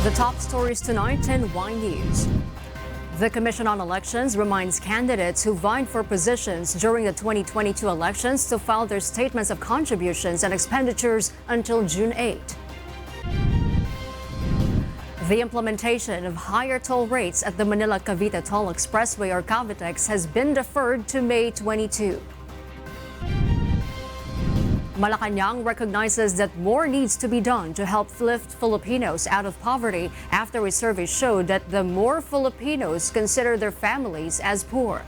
The top stories tonight in Y News. The Commission on Elections reminds candidates who vied for positions during the 2022 elections to file their statements of contributions and expenditures until June 8. The implementation of higher toll rates at the Manila-Cavite Toll Expressway or Cavitex has been deferred to May 22. Malacanang recognizes that more needs to be done to help lift Filipinos out of poverty after a survey showed that the more Filipinos consider their families as poor.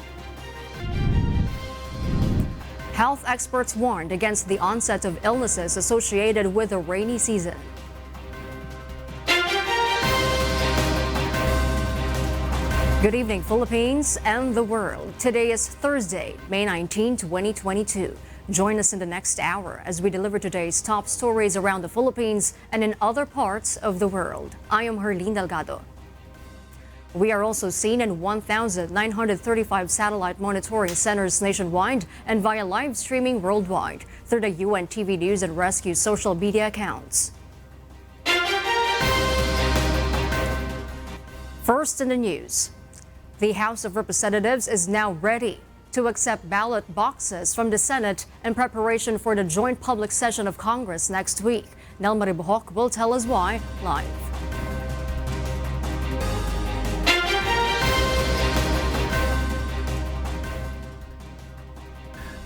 Health experts warned against the onset of illnesses associated with the rainy season. Good evening, Philippines and the world. Today is Thursday, May 19, 2022. Join us in the next hour as we deliver today's top stories around the Philippines and in other parts of the world. I am Herlene Delgado. We are also seen in 1,935 satellite monitoring centers nationwide and via live streaming worldwide through the UNTV News and Rescue social media accounts. First in the news, the House of Representatives is now ready to accept ballot boxes from the Senate in preparation for the joint public session of Congress next week. Nel Maribohok will tell us why live.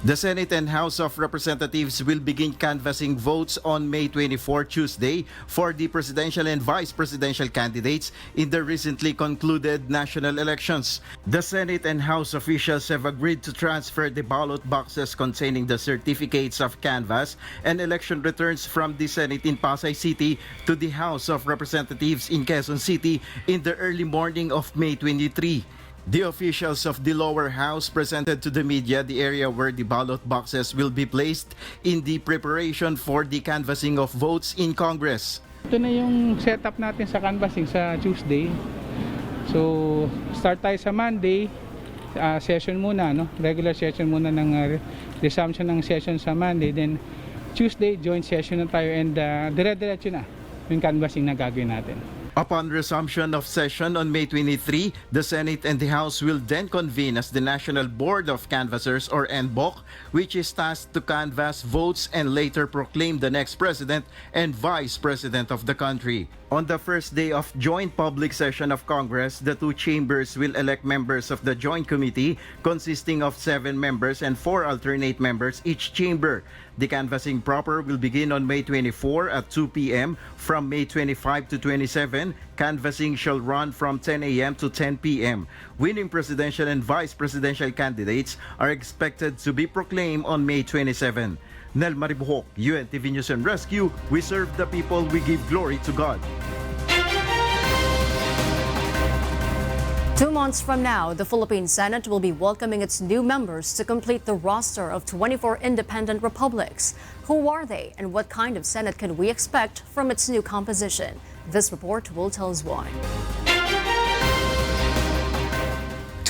The Senate and House of Representatives will begin canvassing votes on May 24, Tuesday, for the presidential and vice presidential candidates in the recently concluded national elections. The Senate and House officials have agreed to transfer the ballot boxes containing the certificates of canvass and election returns from the Senate in Pasay City to the House of Representatives in Quezon City in the early morning of May 23. The officials of the lower house presented to the media the area where the ballot boxes will be placed in the preparation for the canvassing of votes in Congress. Ito na yung setup natin sa canvassing sa Tuesday. So, start tayo sa Monday, session muna, no? Regular session muna ng resumption ng session sa Monday. Then, Tuesday, joint session na tayo and dire-diretso na yung canvassing na gagawin natin. Upon resumption of session on May 23, the Senate and the House will then convene as the National Board of Canvassers or NBOC, which is tasked to canvass votes and later proclaim the next president and vice president of the country. On the first day of joint public session of Congress, the two chambers will elect members of the Joint Committee consisting of 7 members and 4 alternate members each chamber. The canvassing proper will begin on May 24 at 2 p.m. From May 25 to 27, canvassing shall run from 10 a.m. to 10 p.m. Winning presidential and vice presidential candidates are expected to be proclaimed on May 27. Nel Maribohok, UNTV News and Rescue, we serve the people, we give glory to God. 2 months from now, the Philippine Senate will be welcoming its new members to complete the roster of 24 independent republics. Who are they and what kind of Senate can we expect from its new composition? This report will tell us why.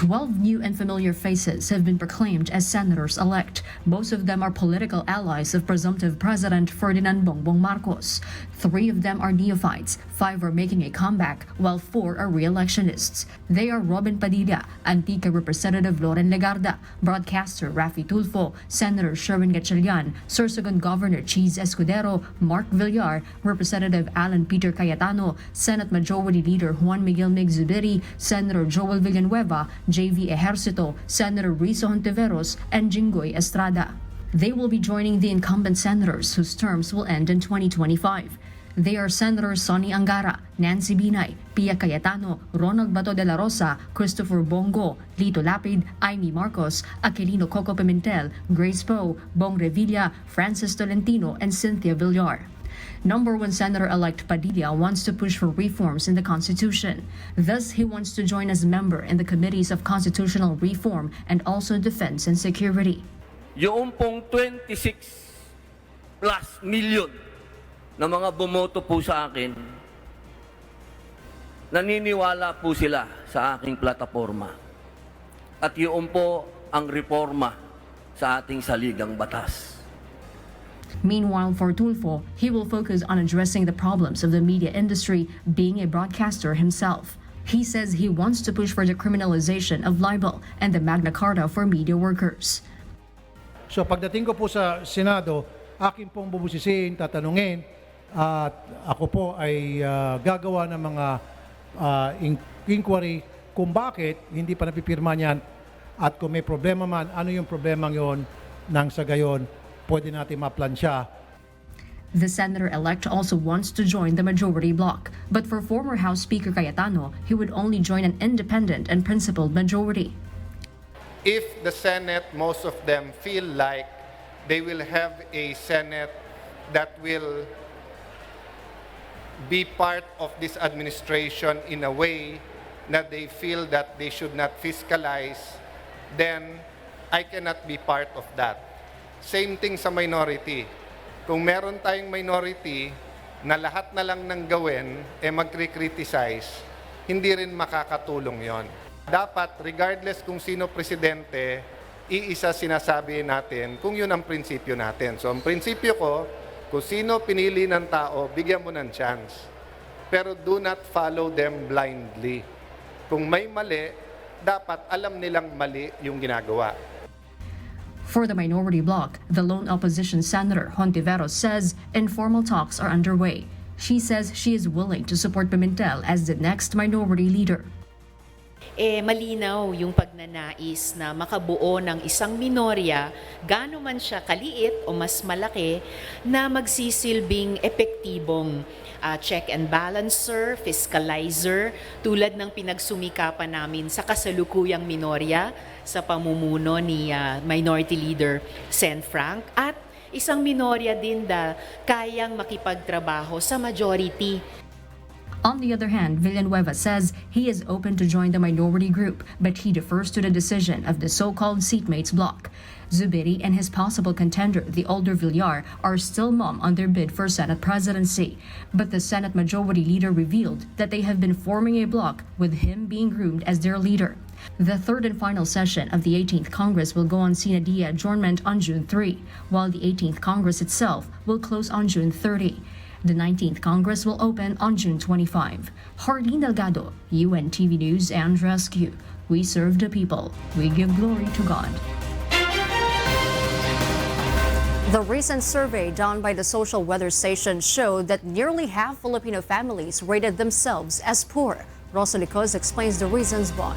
12 new and familiar faces have been proclaimed as senators-elect. Most of them are political allies of presumptive President Ferdinand Bongbong Marcos. 3 of them are neophytes, 5 are making a comeback, while 4 are re-electionists. They are Robin Padilla, Antique Representative Loren Legarda, Broadcaster Rafi Tulfo, Senator Sherwin Gatchalian, Sorsogon Governor Cheese Escudero, Mark Villar, Representative Alan Peter Cayetano, Senate Majority Leader Juan Miguel Mig-Zubiri, Senator Joel Villanueva, JV Ejercito, Senator Risa Hontiveros, and Jinggoy Estrada. They will be joining the incumbent senators whose terms will end in 2025. They are Senators Sonny Angara, Nancy Binay, Pia Cayetano, Ronald Bato de la Rosa, Christopher Bongo, Lito Lapid, Amy Marcos, Aquilino Coco Pimentel, Grace Poe, Bong Revilla, Francis Tolentino, and Cynthia Villar. Number 1 Senator-elect Padilla wants to push for reforms in the Constitution. Thus, he wants to join as a member in the Committees of Constitutional Reform and also Defense and Security. Yung pong 26 plus million na mga bumoto po sa akin, naniniwala po sila sa aking plataforma. At yun po ang reforma sa ating saligang batas. Meanwhile, for Tulfo, he will focus on addressing the problems of the media industry, being a broadcaster himself. He says he wants to push for the criminalization of libel and the Magna Carta for media workers. So pagdating ko po sa Senado, akin pong bubusisiin, tatanungin, at ako po ay gagawa ng mga inquiry kung bakit hindi pa napipirma niyan at kung may problema man, ano yung problemang yon nang sa gayon pwede natin maplansya. The senator-elect also wants to join the majority bloc, but for former House Speaker Cayetano, he would only join an independent and principled majority. If the Senate, most of them feel like they will have a Senate that will be part of this administration in a way that they feel that they should not fiscalize, then I cannot be part of that. Same thing sa minority. Kung meron tayong minority na lahat na lang ng gawin magkri-criticize, hindi rin makakatulong yon. Dapat, regardless kung sino presidente, iisa sinasabi natin kung yun ang prinsipyo natin. So, ang prinsipyo ko, kung sino pinili ng tao, bigyan mo ng chance. Pero do not follow them blindly. Kung may mali, dapat alam nilang mali yung ginagawa. For the minority bloc, the lone opposition senator, Untitled says informal talks are underway. She says she is willing to support Pimentel as the next minority leader. Malinaw yung pagnanais na makabuo ng isang minorya, gaano man siya kaliit o mas malaki, na magsisilbing epektibong check and balancer, fiscalizer, tulad ng pinagsumikapan namin sa kasalukuyang minorya sa pamumuno ni Minority Leader Sen Frank, at isang minorya din na kayang makipagtrabaho sa majority. On the other hand, Villanueva says he is open to join the minority group, but he defers to the decision of the so-called seatmates bloc. Zubiri and his possible contender, the older Villar, are still mum on their bid for Senate presidency. But the Senate Majority Leader revealed that they have been forming a bloc with him being groomed as their leader. The third and final session of the 18th Congress will go on sine die adjournment on June 3, while the 18th Congress itself will close on June 30. The 19th Congress will open on June 25. Hardin Delgado, UNTV News and Rescue. We serve the people. We give glory to God. The recent survey done by the Social Weather Station showed that nearly half Filipino families rated themselves as poor. Rosalie Coz explains the reasons why.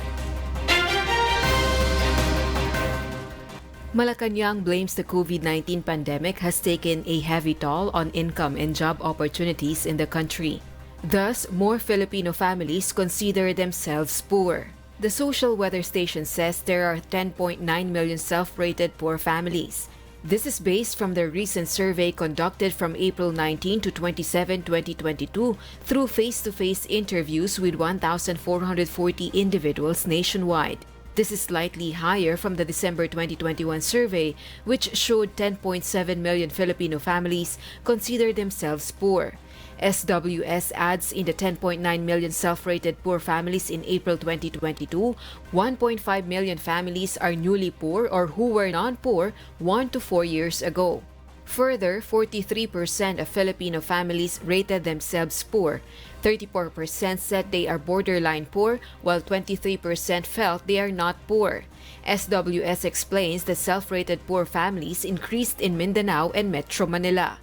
Malacanang blames the COVID-19 pandemic has taken a heavy toll on income and job opportunities in the country. Thus, more Filipino families consider themselves poor. The Social Weather Station says there are 10.9 million self-rated poor families. This is based from the recent survey conducted from April 19 to 27, 2022 through face-to-face interviews with 1,440 individuals nationwide. This is slightly higher from the December 2021 survey, which showed 10.7 million Filipino families consider themselves poor. SWS adds in the 10.9 million self-rated poor families in April 2022, 1.5 million families are newly poor or who were non-poor 1 to 4 years ago. Further, 43% of Filipino families rated themselves poor. 34% said they are borderline poor, while 23% felt they are not poor. SWS explains that self-rated poor families increased in Mindanao and Metro Manila.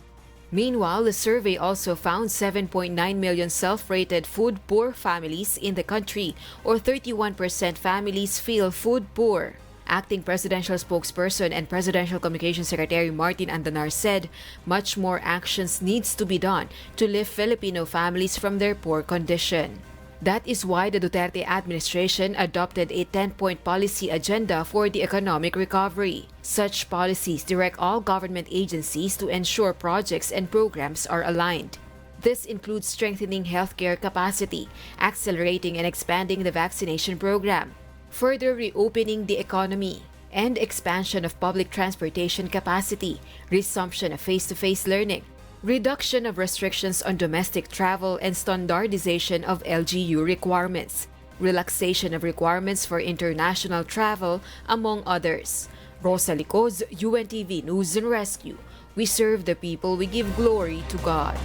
Meanwhile, the survey also found 7.9 million self-rated food poor families in the country, or 31% families feel food poor. Acting Presidential Spokesperson and Presidential Communications Secretary Martin Andanar said much more actions needs to be done to lift Filipino families from their poor condition. That is why the Duterte administration adopted a 10-point policy agenda for the economic recovery. Such policies direct all government agencies to ensure projects and programs are aligned. This includes strengthening healthcare capacity, accelerating and expanding the vaccination program, further reopening the economy, and expansion of public transportation capacity, resumption of face-to-face learning, reduction of restrictions on domestic travel and standardization of LGU requirements, relaxation of requirements for international travel, among others. Rosalie Coz, UNTV News and Rescue. We serve the people, we give glory to God.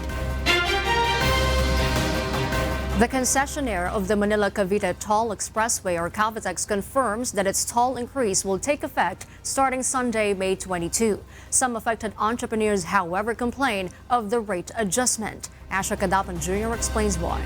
The concessionaire of the Manila-Cavite Toll Expressway, or Cavitex, confirms that its toll increase will take effect starting Sunday, May 22. Some affected entrepreneurs, however, complain of the rate adjustment. Asha Kadapan Jr. explains why.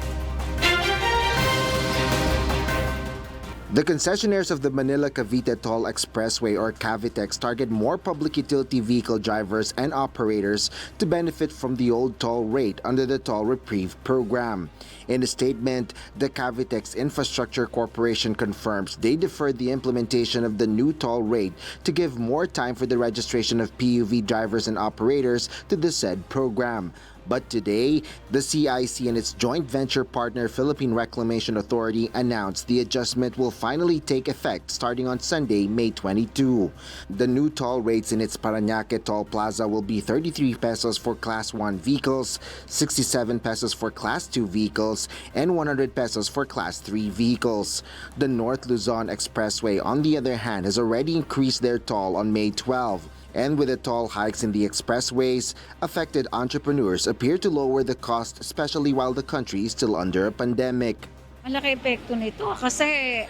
The concessionaires of the Manila-Cavite Toll Expressway, or Cavitex, target more public utility vehicle drivers and operators to benefit from the old toll rate under the Toll Reprieve program. In a statement, the Cavitex Infrastructure Corporation confirms they deferred the implementation of the new toll rate to give more time for the registration of PUV drivers and operators to the said program. But today, the CIC and its joint venture partner Philippine Reclamation Authority announced the adjustment will finally take effect starting on Sunday, May 22. The new toll rates in its Parañaque Toll Plaza will be 33 pesos for Class 1 vehicles, 67 pesos for Class 2 vehicles, and 100 pesos for Class 3 vehicles. The North Luzon Expressway, on the other hand, has already increased their toll on May 12. And with the toll hikes in the expressways, affected entrepreneurs appear to lower the cost, especially while the country is still under a pandemic. Malaki epekto nito kasi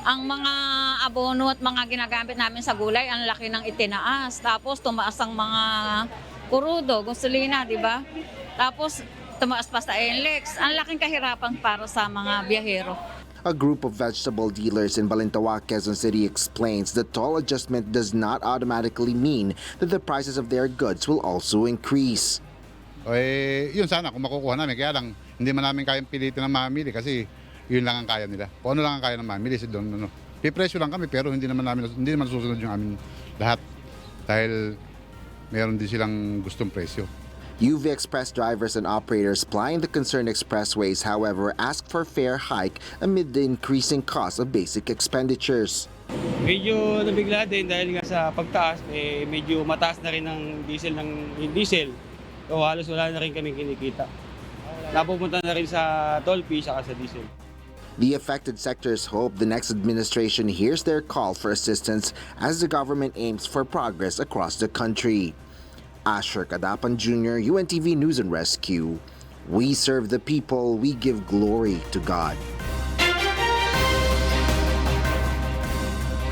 ang mga abono at mga ginagamit namin sa gulay, ang laki ng itinaas. Tapos tumaas ang mga kurudo, gasolina, di ba? Tapos tumaas pa sa NLEX. Ang laking kahirapan para sa mga biyahero. A group of vegetable dealers in Balintawak, Quezon City explains the toll adjustment does not automatically mean that the prices of their goods will also increase. Yun sana kung makukuha namin, kaya lang hindi man namin kayang pilitin na mamili kasi yun lang ang kaya nila. Kung ano lang ang kaya na mamili, pipresyo lang kami pero hindi naman susunod yung amin lahat dahil meron din silang gustong presyo. UV Express drivers and operators plying the concerned expressways, however, asked for fare hike amid the increasing cost of basic expenditures. Medyo nabigla din dahil nga sa pagtaas, medyo mataas na rin ang diesel. So halos wala na rin kami kinikita. Napupunta na rin sa toll fee saka sa diesel. The affected sectors hope the next administration hears their call for assistance as the government aims for progress across the country. Asher Kadapan Jr., UNTV News and Rescue. We serve the people, we give glory to God.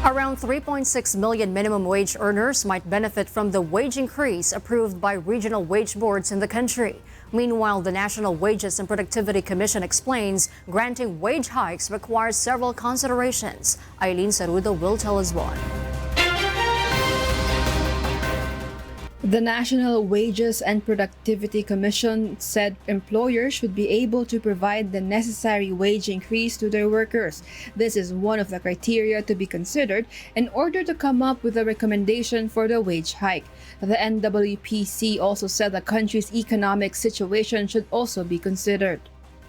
Around 3.6 million minimum wage earners might benefit from the wage increase approved by regional wage boards in the country. Meanwhile, the National Wages and Productivity Commission explains granting wage hikes requires several considerations. Eileen Sarudo will tell us why. The National Wages and Productivity Commission said employers should be able to provide the necessary wage increase to their workers. This is one of the criteria to be considered in order to come up with a recommendation for the wage hike. The NWPC also said the country's economic situation should also be considered.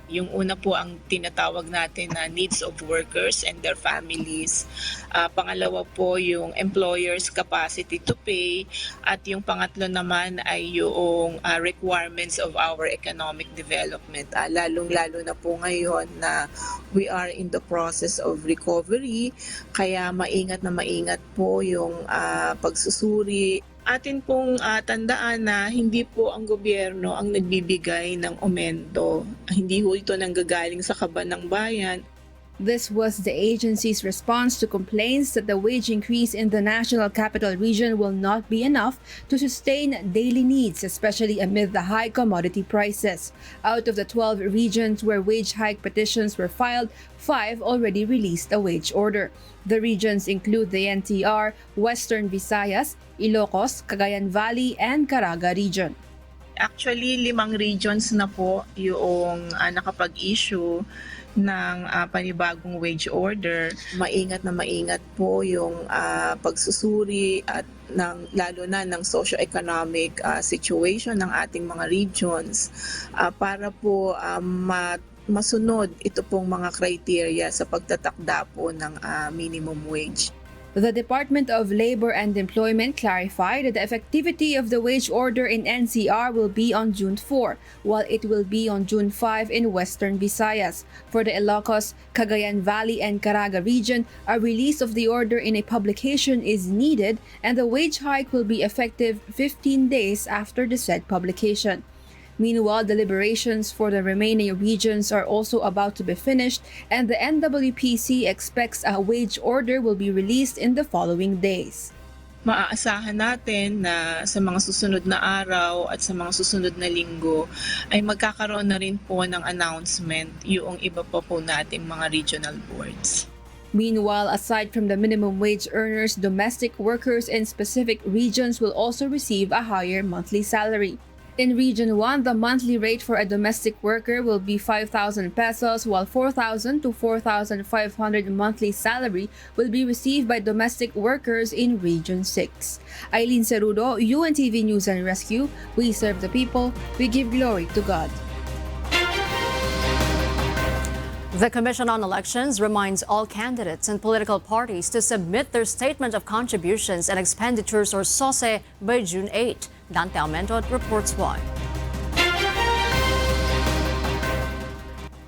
Yung una po ang tinatawag natin na needs of workers and their families. Pangalawa po yung employers' capacity to pay. At yung pangatlo naman ay yung requirements of our economic development. Lalong-lalo na po ngayon na we are in the process of recovery. Kaya maingat po yung pagsusuri. Atin pong tandaan na hindi po ang gobyerno ang nagbibigay ng aumento. Hindi po ito nanggagaling sa kaban ng bayan. This was the agency's response to complaints that the wage increase in the National Capital Region will not be enough to sustain daily needs, especially amid the high commodity prices. Out of the 12 regions where wage hike petitions were filed, 5 already released a wage order. The regions include the NTR, Western Visayas, Ilocos, Cagayan Valley, and Caraga region. Actually, 5 regions na po yung nakapag-issue ng panibagong wage order. Maingat po yung pagsusuri at lalo na ng socio-economic situation ng ating mga regions para po masunod ito pong mga criteria sa pagtatakda po ng minimum wage. The Department of Labor and Employment clarified that the effectivity of the wage order in NCR will be on June 4, while it will be on June 5 in Western Visayas. For the Ilocos, Cagayan Valley, and Caraga region, a release of the order in a publication is needed, and the wage hike will be effective 15 days after the said publication. Meanwhile, deliberations for the remaining regions are also about to be finished, and the NWPC expects a wage order will be released in the following days. Maaasahan natin na sa mga susunod na araw at sa mga susunod na linggo ay magkakaroon na rin po ng announcement yung iba pa po nating mga regional boards. Meanwhile, aside from the minimum wage earners, domestic workers in specific regions will also receive a higher monthly salary. In Region 1, the monthly rate for a domestic worker will be 5,000 pesos, while 4,000 to 4,500 monthly salary will be received by domestic workers in Region 6. Eileen Cerudo, UNTV News and Rescue. We serve the people. We give glory to God. The Commission on Elections reminds all candidates and political parties to submit their Statement of Contributions and Expenditures or SOSE by June 8. Dante Almendot reports why.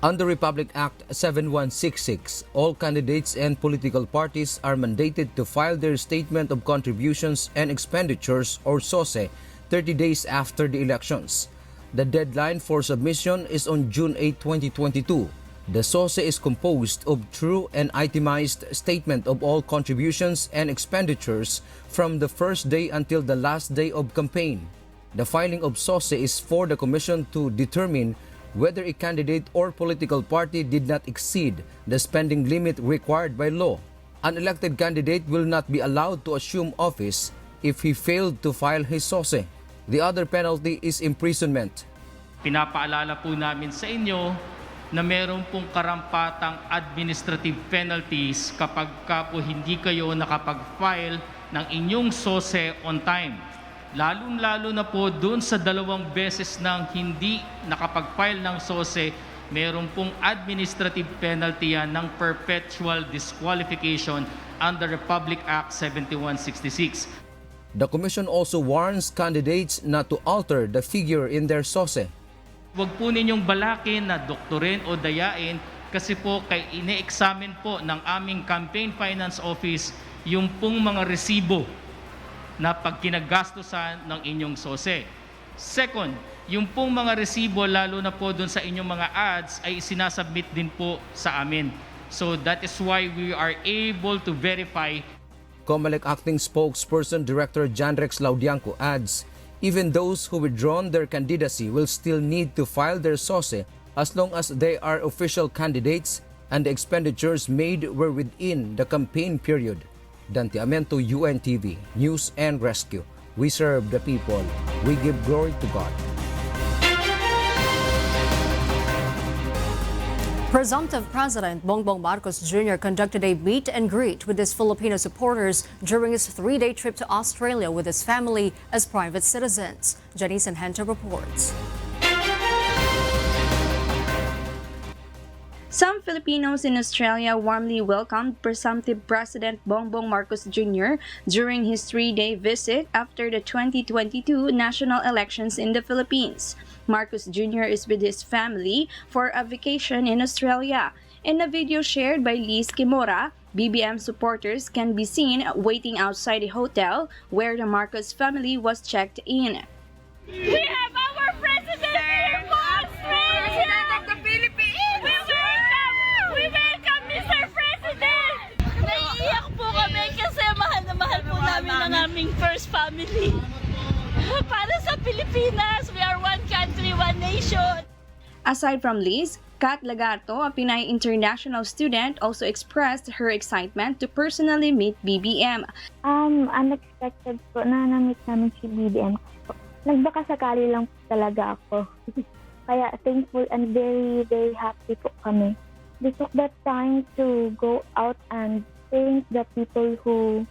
Under Republic Act 7166, all candidates and political parties are mandated to file their Statement of Contributions and Expenditures or SOSE 30 days after the elections. The deadline for submission is on June 8, 2022. The SOSE is composed of true and itemized statement of all contributions and expenditures from the first day until the last day of campaign. The filing of SOSE is for the Commission to determine whether a candidate or political party did not exceed the spending limit required by law. An elected candidate will not be allowed to assume office if he failed to file his SOSE. The other penalty is imprisonment. Pinapaalala po namin sa inyo na meron pong karampatang administrative penalties kapag po hindi kayo nakapag-file ng inyong SOSE on time. Lalong-lalo na po dun sa 2 beses nang hindi nakapag-file ng SOSE, meron pong administrative penalty yan ng perpetual disqualification under Republic Act 7166. The Commission also warns candidates not to alter the figure in their SOSE. Huwag po ninyong balakin na doktorin o dayain kasi po kay ine-examine po ng aming Campaign Finance Office yung pong mga resibo na pagkinagastusan ng inyong SOSE. Second, yung pong mga resibo lalo na po dun sa inyong mga ads ay sinasubmit din po sa amin. So that is why we are able to verify. COMELEC Acting Spokesperson Director Janrex Laudianco adds, even those who withdrawn their candidacy will still need to file their SOSE as long as they are official candidates and the expenditures made were within the campaign period. Dante Amento, UNTV, News and Rescue. We serve the people. We give glory to God. Presumptive President Bongbong Marcos Jr. conducted a meet and greet with his Filipino supporters during his 3-day trip to Australia with his family as private citizens. Janice and Henta reports. Some Filipinos in Australia warmly welcomed presumptive President Bongbong Marcos Jr. during his 3-day visit after the 2022 national elections in the Philippines. Marcos Jr. is with his family for a vacation in Australia. In a video shared by Liz Kimora, BBM supporters can be seen waiting outside a hotel where the Marcos family was checked in. We have our president here for Australia! Of the Philippines! We welcome Mr. President! Naiiyak po kami kasi mahal na mahal po namin ang aming first family. Para sa Pilipinas, we are one country, one nation. Aside from Liz, Kat Lagarto, a Pinay international student, also expressed her excitement to personally meet BBM. Unexpected po na na-meet namin si BBM. Nagbakasakali lang po talaga ako. Kaya thankful and very, very happy po kami. They took that time to go out and thank the people who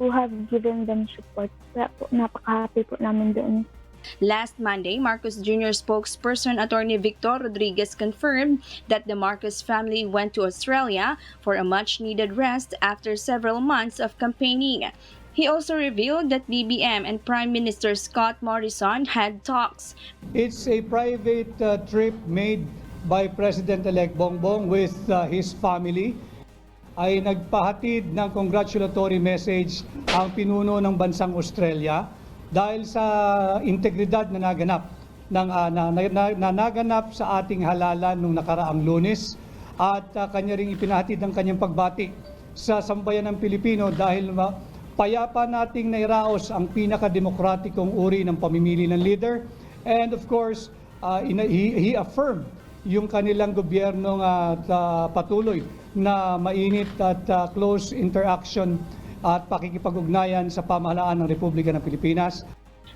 have given them support. Kaya po, napaka-happy po namin doon. Last Monday, Marcos Jr. spokesperson Attorney Victor Rodriguez confirmed that the Marcos family went to Australia for a much-needed rest after several months of campaigning. He also revealed that BBM and Prime Minister Scott Morrison had talks. It's a private trip made by President-elect Bongbong with his family. Ay nagpahatid ng congratulatory message ang pinuno ng bansang Australia dahil sa integridad na naganap sa ating halalan nung nakaraang Lunes at kanya ring ipinahatid ang kanyang pagbati sa sambayan ng Pilipino dahil payapa nating nairaos ang pinakademokratikong uri ng pamimili ng leader, and of course he affirmed yung kanilang gobyernong patuloy na mainit at close interaction at pakikipag-ugnayan sa pamahalaan ng Republika ng Pilipinas.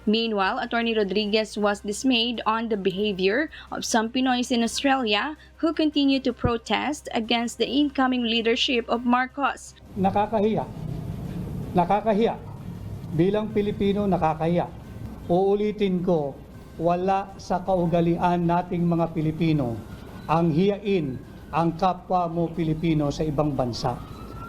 Meanwhile, Attorney Rodriguez was dismayed on the behavior of some Pinoys in Australia who continue to protest against the incoming leadership of Marcos. Nakakahiya. Bilang Pilipino, nakakahiya. Uulitin ko, wala sa kaugalian nating mga Pilipino ang hiyain ang kapwa mo Pilipino sa ibang bansa.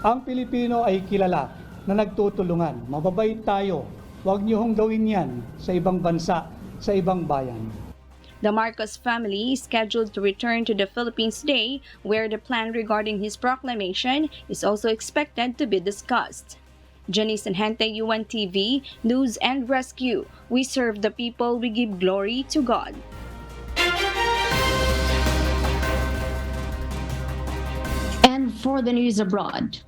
Ang Pilipino ay kilala na nagtutulungan. Mababait tayo. Huwag niyo hong gawin yan sa ibang bansa, sa ibang bayan. The Marcos family is scheduled to return to the Philippines today, where the plan regarding his proclamation is also expected to be discussed. Janice Enhente, UNTV, News and Rescue. We serve the people, we give glory to God. And for the news abroad,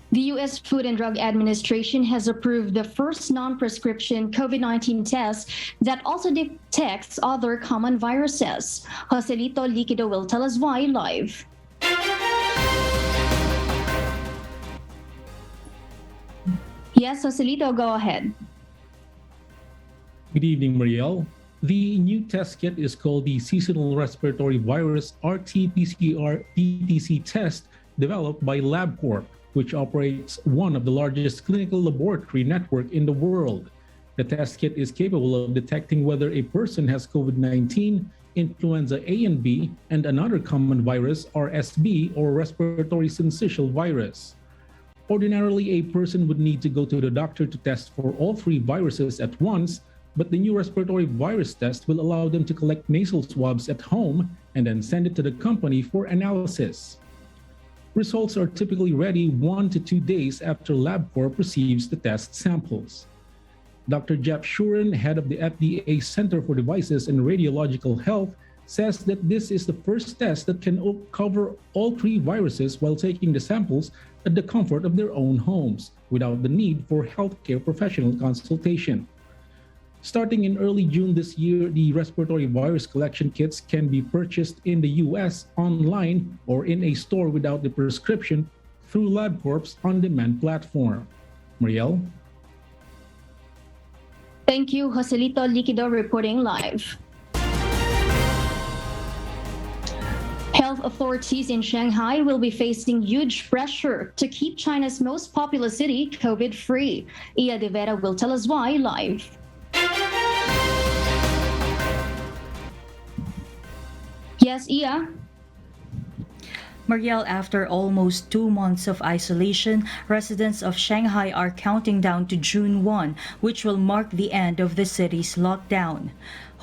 the U.S. Food and Drug Administration has approved the first non-prescription COVID-19 test that also detects other common viruses. Joselito Liquido will tell us why live. Yes, Joselito, go ahead. Good evening, Marielle. The new test kit is called the Seasonal Respiratory Virus RT-PCR DTC test developed by LabCorp, which operates one of the largest clinical laboratory network in the world. The test kit is capable of detecting whether a person has COVID-19, influenza A and B, and another common virus, RSV, or respiratory syncytial virus. Ordinarily, a person would need to go to the doctor to test for all three viruses at once, but the new respiratory virus test will allow them to collect nasal swabs at home and then send it to the company for analysis. Results are typically ready 1 to 2 days after LabCorp receives the test samples. Dr. Jeff Shuren, head of the FDA Center for Devices and Radiological Health, says that this is the first test that can cover all three viruses while taking the samples at the comfort of their own homes without the need for healthcare professional consultation. Starting in early June this year, the respiratory virus collection kits can be purchased in the U.S. online or in a store without the prescription through LabCorp's on-demand platform. Marielle? Thank you, Joselito Liquido, reporting live. Health authorities in Shanghai will be facing huge pressure to keep China's most populous city COVID-free. Ia De Vera will tell us why live. Yes, Ia? Marielle, after almost 2 months of isolation, residents of Shanghai are counting down to June 1, which will mark the end of the city's lockdown.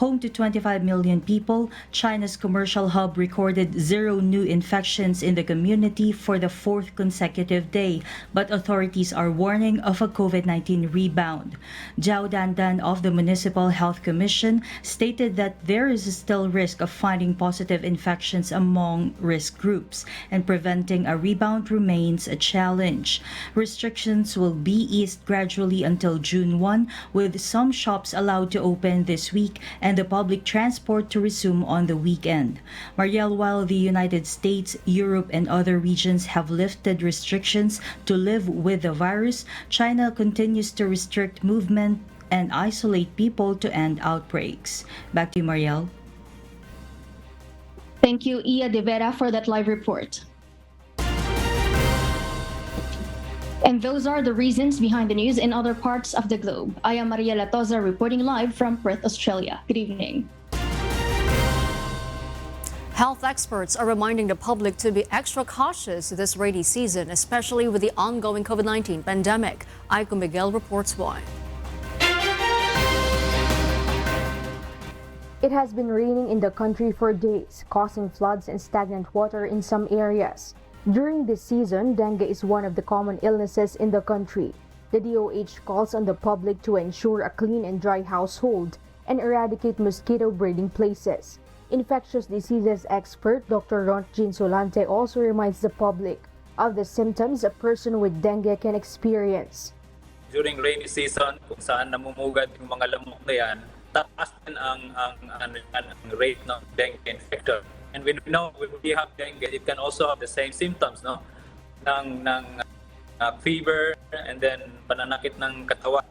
Home to 25 million people, China's commercial hub recorded 0 new infections in the community for the 4th consecutive day, but authorities are warning of a COVID-19 rebound. Zhao Dandan of the Municipal Health Commission stated that there is still risk of finding positive infections among risk groups, and preventing a rebound remains a challenge. Restrictions will be eased gradually until June 1, with some shops allowed to open this week and the public transport to resume on the weekend. Marielle, while the United States, Europe, and other regions have lifted restrictions to live with the virus, China continues to restrict movement and isolate people to end outbreaks. Back to you, Marielle. Thank you, Ia De Vera, for that live report. And those are the reasons behind the news in other parts of the globe. I am Maria Latoza reporting live from Perth, Australia. Good evening. Health experts are reminding the public to be extra cautious this rainy season, especially with the ongoing COVID-19 pandemic. Aiko Miguel reports why. It has been raining in the country for days, causing floods and stagnant water in some areas. During this season, dengue is one of the common illnesses in the country. The DOH calls on the public to ensure a clean and dry household and eradicate mosquito breeding places. Infectious diseases expert Dr. Rontjin Solante also reminds the public of the symptoms a person with dengue can experience. During rainy season, kung saan namumugad yung mga lamok na yan, taas din ang rate ng dengue infector. And when we have dengue, it can also have the same symptoms, no? ng fever and then pananakit ng katawan.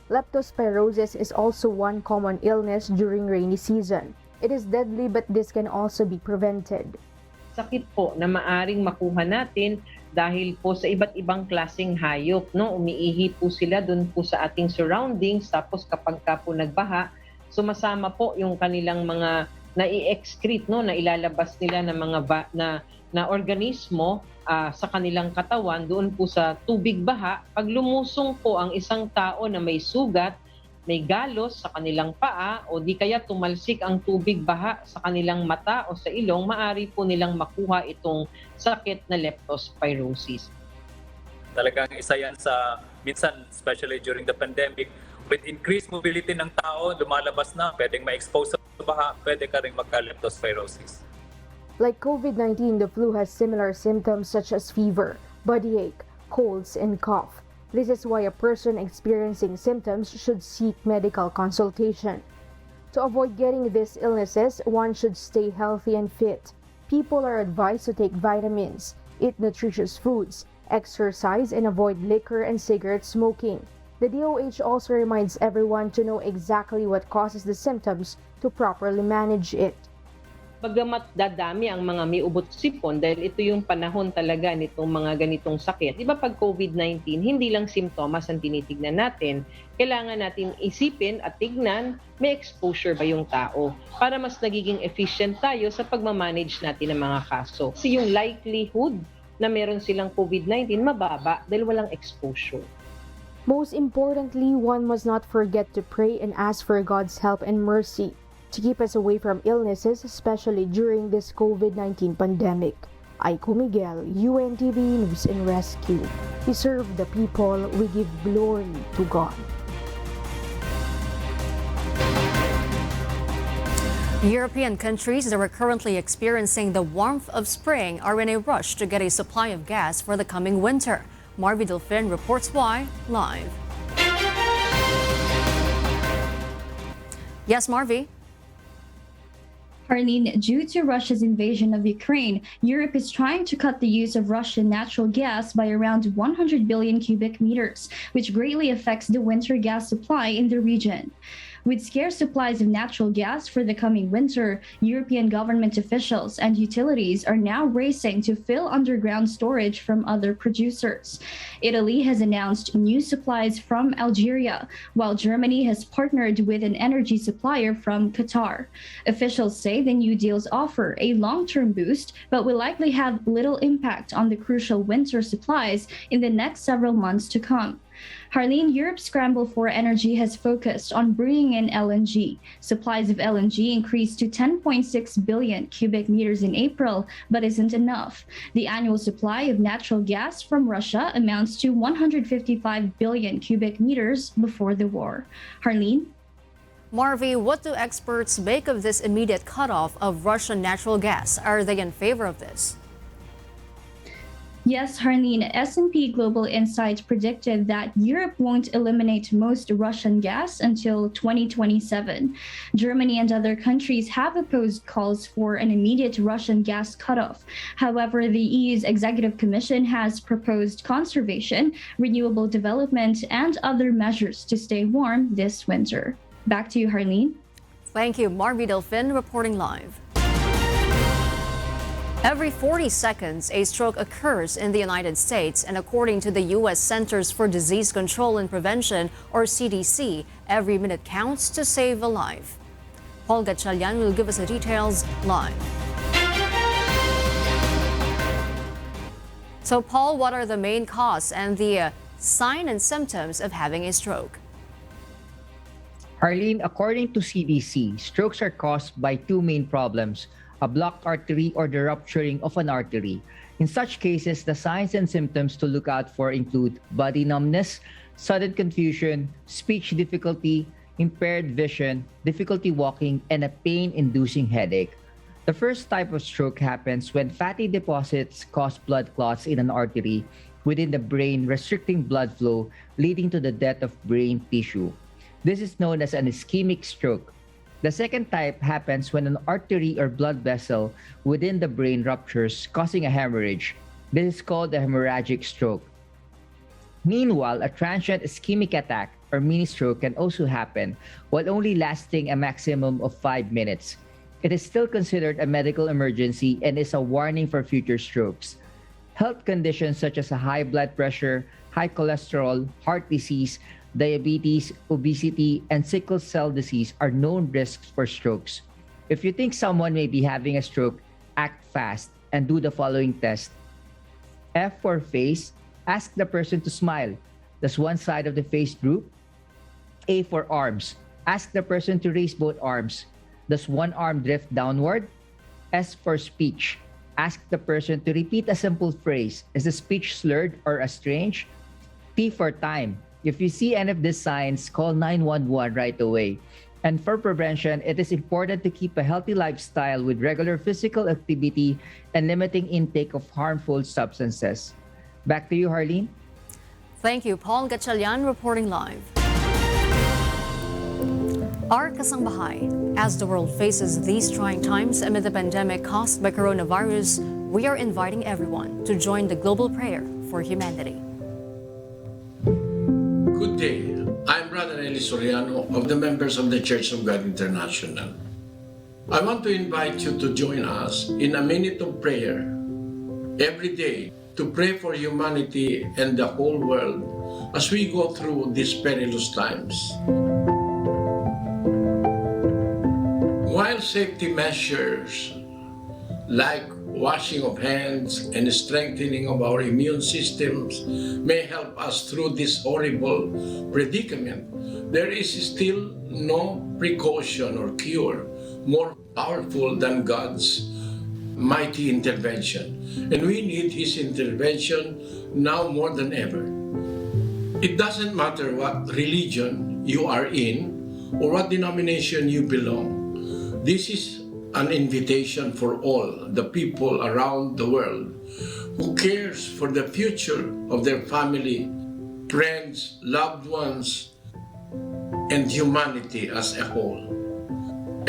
Leptospirosis is also one common illness during rainy season. It is deadly but this can also be prevented. Sakit po na maaring makuha natin dahil po sa iba't ibang klaseng hayop, no? Umiihi po sila doon po sa ating surroundings, tapos kapag ka po nagbaha, sumasama po yung kanilang mga nai-excrete, no, na ilalabas nila ng mga na organismo sa kanilang katawan doon po sa tubig baha. Pag lumusong po ang isang tao na may sugat, may galos sa kanilang paa o di kaya tumalsik ang tubig baha sa kanilang mata o sa ilong, maari po nilang makuha itong sakit na leptospirosis. Talagang isa yan sa, minsan, especially during the pandemic, with increased mobility ng tao, lumalabas na, pwedeng ma-expose sa baha, pwede ka rin magka-leptospirosis. Like COVID-19, the flu has similar symptoms such as fever, body ache, colds, and cough. This is why a person experiencing symptoms should seek medical consultation. To avoid getting these illnesses, one should stay healthy and fit. People are advised to take vitamins, eat nutritious foods, exercise, and avoid liquor and cigarette smoking. The DOH also reminds everyone to know exactly what causes the symptoms to properly manage it. Bagamat dadami ang mga may ubot sipon dahil ito yung panahon talaga nitong mga ganitong sakit. Di ba pag COVID-19, hindi lang simptomas ang tinitignan natin. Kailangan natin isipin at tignan, may exposure ba yung tao para mas nagiging efficient tayo sa pagmamanage natin ng mga kaso. Kasi yung likelihood na meron silang COVID-19 mababa dahil walang exposure. Most importantly, one must not forget to pray and ask for God's help and mercy to keep us away from illnesses, especially during this COVID-19 pandemic. Aiko Miguel, UNTV News and Rescue. We serve the people, we give glory to God. European countries that are currently experiencing the warmth of spring are in a rush to get a supply of gas for the coming winter. Marvy Delfin reports why live. Yes, Marvy. Arlene, due to Russia's invasion of Ukraine, Europe is trying to cut the use of Russian natural gas by around 100 billion cubic meters, which greatly affects the winter gas supply in the region. With scarce supplies of natural gas for the coming winter, European government officials and utilities are now racing to fill underground storage from other producers. Italy has announced new supplies from Algeria, while Germany has partnered with an energy supplier from Qatar. Officials say the new deals offer a long-term boost, but will likely have little impact on the crucial winter supplies in the next several months to come. Harleen, Europe's scramble for energy has focused on bringing in LNG. Supplies of LNG increased to 10.6 billion cubic meters in April, but isn't enough. The annual supply of natural gas from Russia amounts to 155 billion cubic meters before the war. Harleen? Marvy, what do experts make of this immediate cutoff of Russian natural gas? Are they in favor of this? Yes, Harleen, S&P Global Insights predicted that Europe won't eliminate most Russian gas until 2027. Germany and other countries have opposed calls for an immediate Russian gas cutoff. However, the EU's Executive Commission has proposed conservation, renewable development, and other measures to stay warm this winter. Back to you, Harleen. Thank you. Marvy Delfin reporting live. Every 40 seconds, a stroke occurs in the United States, and according to the U.S. Centers for Disease Control and Prevention, or CDC, every minute counts to save a life. Paul Gatchalian will give us the details live. So, Paul, what are the main causes and the signs and symptoms of having a stroke? Arlene, according to CDC, strokes are caused by two main problems: a blocked artery or the rupturing of an artery. In such cases, the signs and symptoms to look out for include body numbness, sudden confusion, speech difficulty, impaired vision, difficulty walking, and a pain-inducing headache. The first type of stroke happens when fatty deposits cause blood clots in an artery within the brain, restricting blood flow, leading to the death of brain tissue. This is known as an ischemic stroke. The second type happens when an artery or blood vessel within the brain ruptures, causing a hemorrhage. This is called a hemorrhagic stroke. Meanwhile, a transient ischemic attack or mini stroke can also happen, while only lasting a maximum of 5 minutes. It is still considered a medical emergency and is a warning for future strokes. Health conditions such as a high blood pressure, high cholesterol, heart disease, diabetes, obesity, and sickle cell disease are known risks for strokes. If you think someone may be having a stroke, act fast and do the following test. F for face, ask the person to smile. Does one side of the face droop? A for arms, ask the person to raise both arms. Does one arm drift downward? S for speech, ask the person to repeat a simple phrase. Is the speech slurred or estranged? T for time. If you see any of these signs, call 911 right away. And for prevention, it is important to keep a healthy lifestyle with regular physical activity and limiting intake of harmful substances. Back to you, Harleen. Thank you, Paul Gatchalian, reporting live. Our kasangbahay, as the world faces these trying times amid the pandemic caused by coronavirus, we are inviting everyone to join the global prayer for humanity. Good day. I'm Brother Eli Soriano of the members of the Church of God International. I want to invite you to join us in a minute of prayer every day to pray for humanity and the whole world as we go through these perilous times. While safety measures like washing of hands and strengthening of our immune systems may help us through this horrible predicament, there is still no precaution or cure more powerful than God's mighty intervention. And we need His intervention now more than ever. It doesn't matter what religion you are in or what denomination you belong. This is an invitation for all the people around the world who cares for the future of their family, friends, loved ones, and humanity as a whole.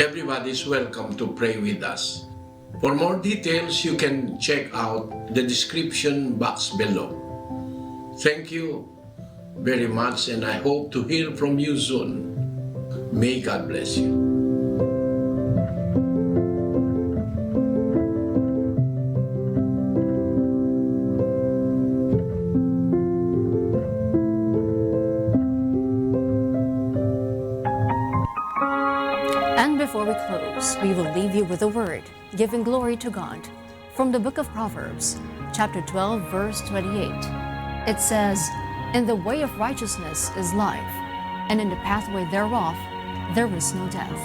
Everybody is welcome to pray with us. For more details, you can check out the description box below. Thank you very much, and I hope to hear from you soon. May God bless you. And before we close, we will leave you with a word, giving glory to God. From the book of Proverbs, chapter 12, verse 28. It says, "In the way of righteousness is life, and in the pathway thereof there is no death."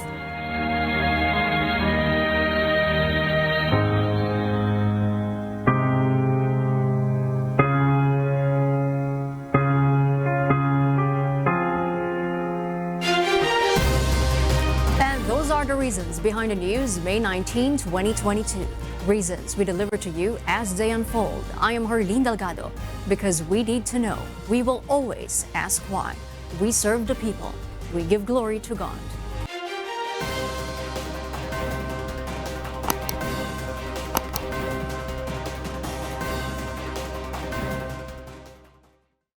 The reasons behind the news, May 19, 2022. Reasons we deliver to you as they unfold. I am Harleen Delgado. Because we need to know, we will always ask why. We serve the people. We give glory to God.